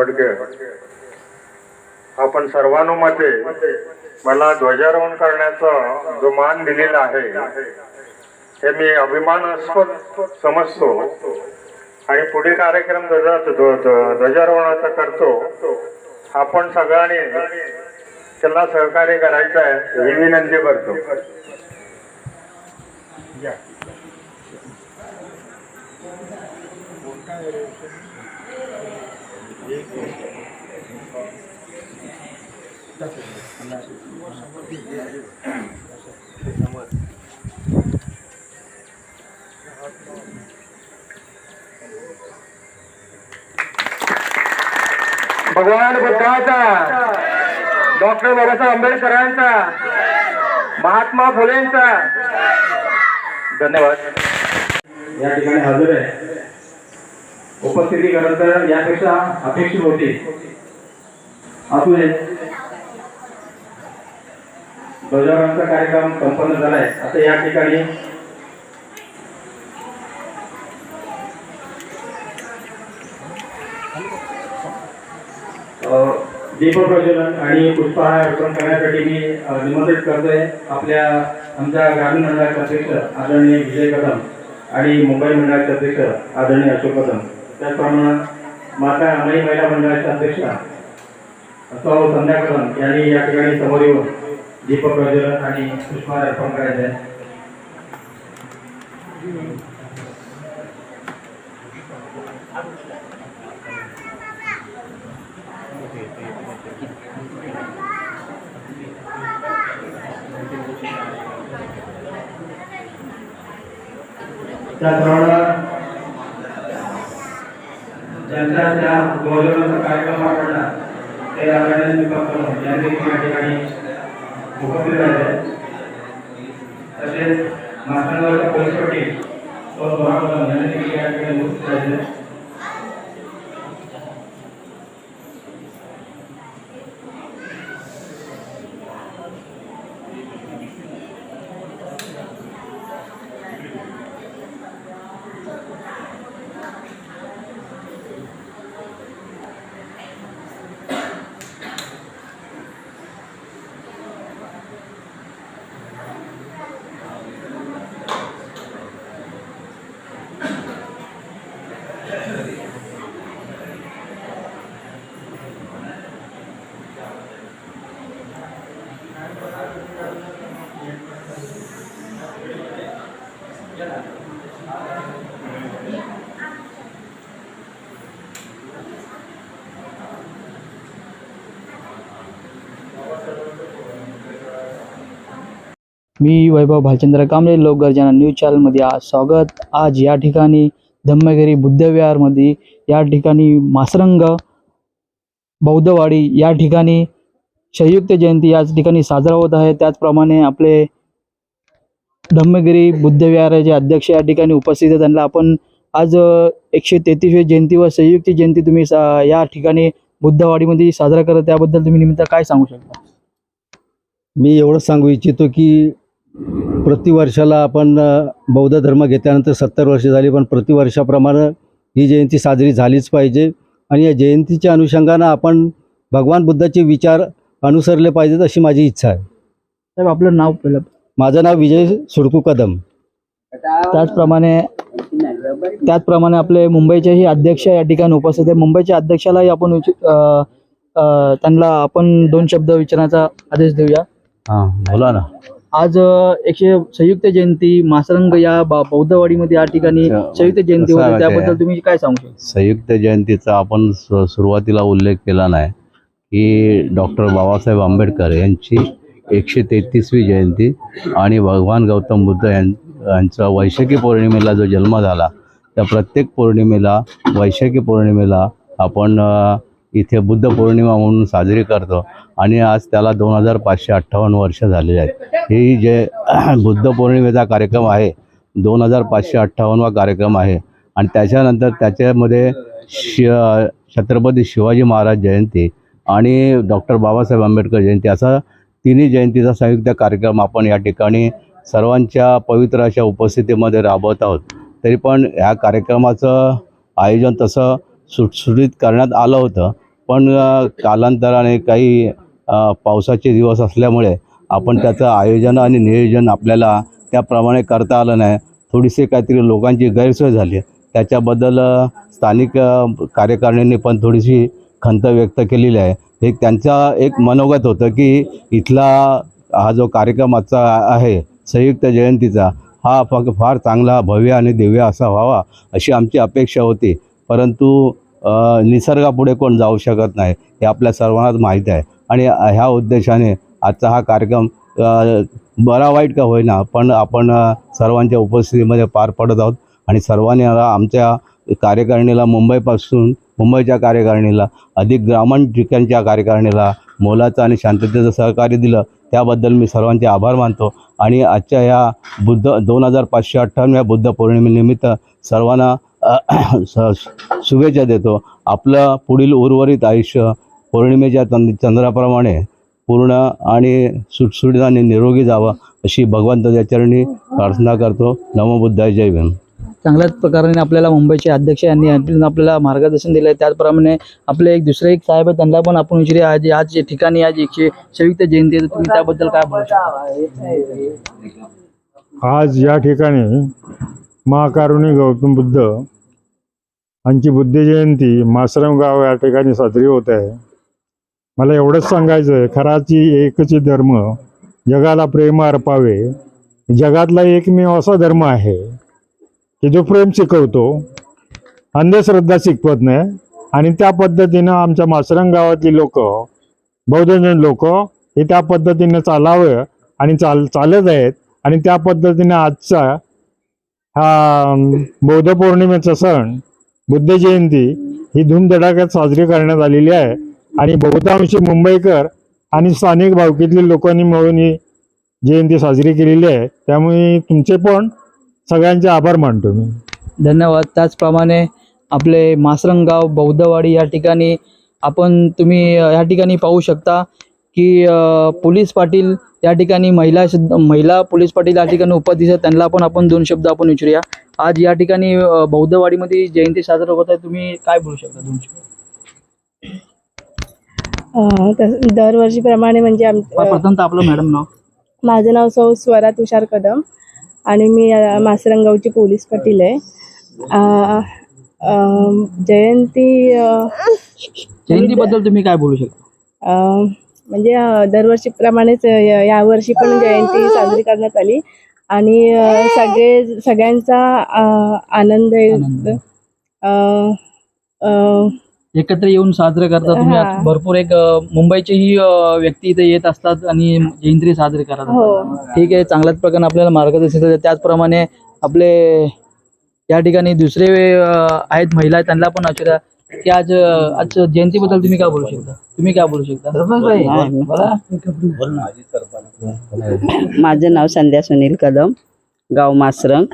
आंबेडकर आपण सर्वानुमते मला ध्वजारोहण करण्याचा जो मान दिलेला आहे हे मी अभिमानास्पद समजतो आणि पुढील कार्यक्रम ध्वजारोहणाचा करतो। आपण सगळ्यांनी त्याला सहकार्य करायचं आहे ही विनंती करतो। भगवान बुद्धाचा, डॉक्टर बाबासाहेब आंबेडकरांचा, महात्मा फुलेंचा धन्यवाद। या ठिकाणी हजर आहे। उपस्थिती खरं तर यापेक्षा अपेक्षित होती। असू दे, ध्वजारोहणाचा कार्यक्रम संपन्न झालाय। आता या ठिकाणी दीपप्रज्वलन आणि पुष्पहार अर्पण करण्यासाठी मी निमंत्रित करतोय आमच्या ग्रामीण मंडळाचे अध्यक्ष आदरणीय विजय कदम आणि मुंबई मंडळाचे अध्यक्ष आदरणीय अशोक कदम, त्याचप्रमाणे माता अंगणी महिला मंडळाचे अध्यक्ष सौ संध्या कदम यांनी या ठिकाणी समोर येऊन दीपप्रज्वलन आणि पुष्पहार अर्पण करायचे आहे। त्याचप्रमाणे ज्यांचा त्या ध्वजारोहणाचा कार्यक्रम आवडला ते आदरणीय दीपक कदम यांनी या ठिकाणी उपस्थित राहिले। तसेच माथांवरच्या पोलीस पाटील सौ कदम यांनी या ठिकाणी उपस्थित राहिले। मी वैभव भालचंद्र कांबळे, लोकगर्जना न्यूज चॅनलमध्ये आज स्वागत। आज या ठिकाणी धम्मगिरी बुद्धविहारमध्ये या ठिकाणी मासरंग बौद्धवाडी या ठिकाणी संयुक्त जयंती याच ठिकाणी साजरा होत आहे। त्याचप्रमाणे आपले धम्मगिरी बुद्धविहाराचे अध्यक्ष या ठिकाणी उपस्थित आहेत। त्यांना आपण आज 133वी जयंती व संयुक्त जयंती तुम्ही या ठिकाणी बुद्धवाडीमध्ये साजरा करत, त्याबद्दल तुम्ही निमित्त काय सांगू शकता? मी एवढंच सांगू इच्छितो की प्रतिवर्षाला आपण बौद्ध धर्म घेतल्यानंतर 70 वर्ष झाली, पण प्रतिवर्षाप्रमाणे ही जयंती साजरी झालीच पाहिजे आणि या जयंतीच्या अनुषंगानं आपण भगवान बुद्धाचे विचार अनुसरले पाहिजेत अशी माझी इच्छा आहे। साहेब आपलं नाव पहिलं? माझं नाव विजय सुडकू कदम। त्याचप्रमाणे आपले मुंबईचेही अध्यक्ष या ठिकाणी उपस्थित आहे। मुंबईच्या अध्यक्षालाही आपण त्यांना आपण 2 शब्द विचारण्याचा आदेश देऊया। हां बोला ना। आज संयुक्त जयंती मासरंग या बौद्धवाडीमध्ये या ठिकाणी संयुक्त जयंती होती, त्याबद्दल तुम्ही काय सांगू शकता? संयुक्त जयंतीचा आपण सुरुवातीला उल्लेख केला नाही की डॉक्टर बाबासाहेब आंबेडकर यांची 133वी जयंती आणि भगवान गौतम बुद्ध यांचा वैशाखी पौर्णिमेला जो जन्म झाला त्या प्रत्येक पौर्णिमेला वैशाखी पौर्णिमेला आपण इथे बुद्ध पौर्णिमा म्हणून साजरी करतो आणि आज त्याला 2558 वर्ष झालेली आहेत। ही जे बुद्ध पौर्णिमेचा कार्यक्रम आहे 2558वा कार्यक्रम आहे आणि त्याच्यानंतर त्याच्यामध्ये छत्रपती शिवाजी महाराज जयंती आणि डॉक्टर बाबासाहेब आंबेडकर जयंती असा तिन्ही जयंतीचा संयुक्त कार्यक्रम आपण या ठिकाणी सर्वांच्या पवित्र अशा उपस्थितीमध्ये राबवत आहोत। तरी पण ह्या कार्यक्रमाचं आयोजन तसं सुटसुटीत करण्यात आलं होतं, पण कालांतराने काही पावसाचे दिवस असल्यामुळे आपण त्याचं आयोजन आणि नियोजन आपल्याला त्याप्रमाणे करता आलं नाही. थोडीशी काहीतरी लोकांची गैरसोय झाली. त्याच्याबद्दल स्थानिक कार्यकारिणीने पण थोडीशी खंत व्यक्त केलेली आहे. हे त्यांचा एक मनोगत होतं की इथला हा जो कार्यक्रम आजचा आहे संयुक्त जयंतीचा, हा फार चांगला, भव्य आणि दिव्य असा व्हावा अशी आमची अपेक्षा होती. परंतु निसर्गापुढे कोण जाऊ शकत नाही हे आपल्या सर्वांनाच माहीत आहे. आणि ह्या उद्देशाने आजचा हा कार्यक्रम बरा वाईट का होईना पण आपण सर्वांच्या उपस्थितीमध्ये पार पडत आहोत. आणि सर्वांनी आमच्या कार्यकारिणीला मुंबईच्या कार्यकारिणीला अधिक ग्रामीण ठिकाणच्या कार्यकारिणीला मोलाचं आणि शांततेचं सहकार्य दिलं, त्याबद्दल मी सर्वांचे आभार मानतो. आणि आजच्या ह्या 2558व्या बुद्ध पौर्णिमेनिमित्त सर्वांना शुभेच्छा देतो. आपलं पुढील उर्वरित आयुष्य पौर्णिमेच्या चंद्राप्रमाणे पूर्ण आणि सुटसुटीत आणि निरोगी जावं अशी भगवंताच्या चरणी प्रार्थना करतो. नमो बुद्धाय, जय भीम. चांगल्याच प्रकारे आपल्याला मुंबईचे अध्यक्ष यांनी आपल्याला मार्गदर्शन दिलं आहे. त्याचप्रमाणे आपले एक दुसरे एक साहेब आहेत, त्यांना पण आपण विचारूया. आज या ठिकाणी आज 100 संयुक्त जयंती आहे, तुम्ही त्याबद्दल काय बोलू शकता? आज या ठिकाणी महाकारुणी गौतम बुद्ध यांची बुद्ध जयंती मासरम गाव या ठिकाणी साजरी होत आहे. मला एवढंच सांगायचं आहे, खराची एकच धर्म जगाला प्रेम अर्पावे. जगातला एकमेव असा धर्म आहे की जो प्रेम शिकवतो, अंधश्रद्धा शिकवत नाही. आणि त्या पद्धतीनं आमच्या मासरंग गावातली लोक, बौद्धजन लोक हे त्या पद्धतीनं चालावं आणि चालत आहेत. आणि त्या पद्धतीने आजचा हा बौद्ध पौर्णिमेचा सण बुद्ध जयंती ही धूमधडाक्यात साजरी करण्यात आलेली आहे. आणि बहुतांशी मुंबईकर आणि स्थानिक भावकीतल्या लोकांनी मिळून ही जयंती साजरी केलेली आहे. त्यामुळे तुमचे पण सगळ्यांचे आभार मानतो मी. धन्यवाद. त्याचप्रमाणे आपले मासरंगाव बौद्धवाडी या ठिकाणी तुम्ही या ठिकाणी पाहू शकता की पोलीस पाटील या ठिकाणी महिला पोलीस पाटील या ठिकाणी उपस्थित आहेत. त्यांना पण आपण 2 शब्द आपण विचारूया. आज या ठिकाणी बौद्धवाडीमध्ये जयंती साजरा होत आहे, तुम्ही काय बोलू शकता 2 शब्द? दरवर्षीप्रमाणे म्हणजे प्रथमतः आपलं मॅडम नाव. माझं नाव सौ स्वरा तुषार कदम आणि मी मासरंगावची पोलीस पाटील आहे. जयंतीबद्दल तुम्ही काय बोलू शकता? म्हणजे दरवर्षीप्रमाणेच यावर्षी पण जयंती साजरी करण्यात आली आणि सगळ्यांचा आनंद एकत्र येऊन साजरे करता तुम्ही. आज भरपूर एक मुंबईचेही व्यक्ती इथे येत असतात आणि जयंती साजरी करतात. ठीक आहे, चांगल्याच प्रकारे आपल्याला मार्गदर्शन देतात. त्याचप्रमाणे आपले या ठिकाणी दुसरे आहेत महिला आहेत, त्यांना पण विचारा की आज जयंतीबद्दल तुम्ही काय बोलू शकता? माझं नाव संध्या सुनील कदम, गाव मासरंग.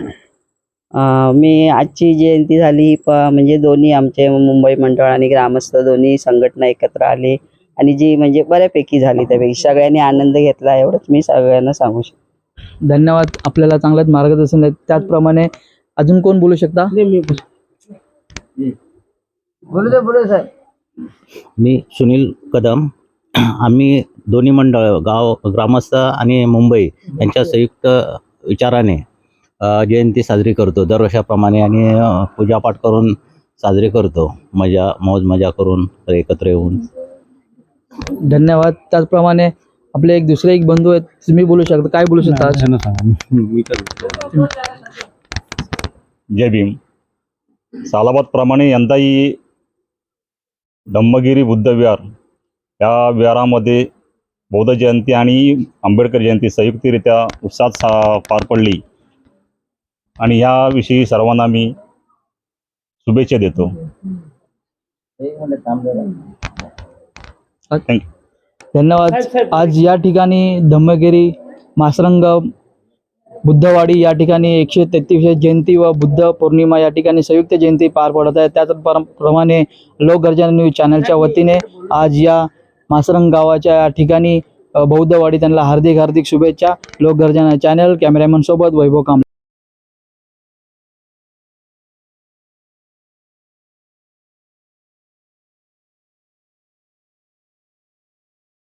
मी आजची जयंती झाली म्हणजे दोन्ही आमचे मुंबई मंडळ आणि ग्रामस्थ दोन्ही संघटना एकत्र आले आणि जी म्हणजे बऱ्यापैकी झाली. त्यापैकी सगळ्यांनी आनंद घेतला, एवढंच मी सगळ्यांना सांगू शकतो. धन्यवाद. आपल्याला चांगलंच मार्गदर्शन आहे. त्याचप्रमाणे अजून कोण बोलू शकता? मी सुनील कदम. आम्ही दोन्ही मंडळ गाव ग्रामस्थ आणि मुंबई यांच्या संयुक्त विचाराने जयंती साजरी करतो दरवर्षाप्रमाणे आणि पूजापाठ करून साजरी करतो, मौज मजा करून एकत्र येऊन. धन्यवाद. त्याचप्रमाणे आपले एक दुसरे एक बंधू आहेत, तुम्ही बोलू शकता, काय बोलू शकता? जय भीम. सालाबादप्रमाणे यंदाही धम्मगिरी बुद्ध विहार या विहारामध्ये बौद्ध जयंती आणि आंबेडकर जयंती संयुक्तरित्या उत्साहात पार पडली आणि याविषयी सर्वांना मी शुभेच्छा देतो. थँक्यू. धन्यवाद. आज या ठिकाणी धम्मगिरी मासरंग बुद्धवाडी या ठिकाणी 133वी जयंती व बुद्ध पौर्णिमा या ठिकाणी संयुक्त जयंती पार पडत आहे. त्याचप्रमाणे लोकगर्जना न्यूज चॅनलच्या वतीने आज या मासरंग गावाच्या या ठिकाणी बौद्धवाडी त्यांना हार्दिक शुभेच्छा. लोकगर्जना चॅनल, कॅमेरामॅन सोबत वैभव कांबळे.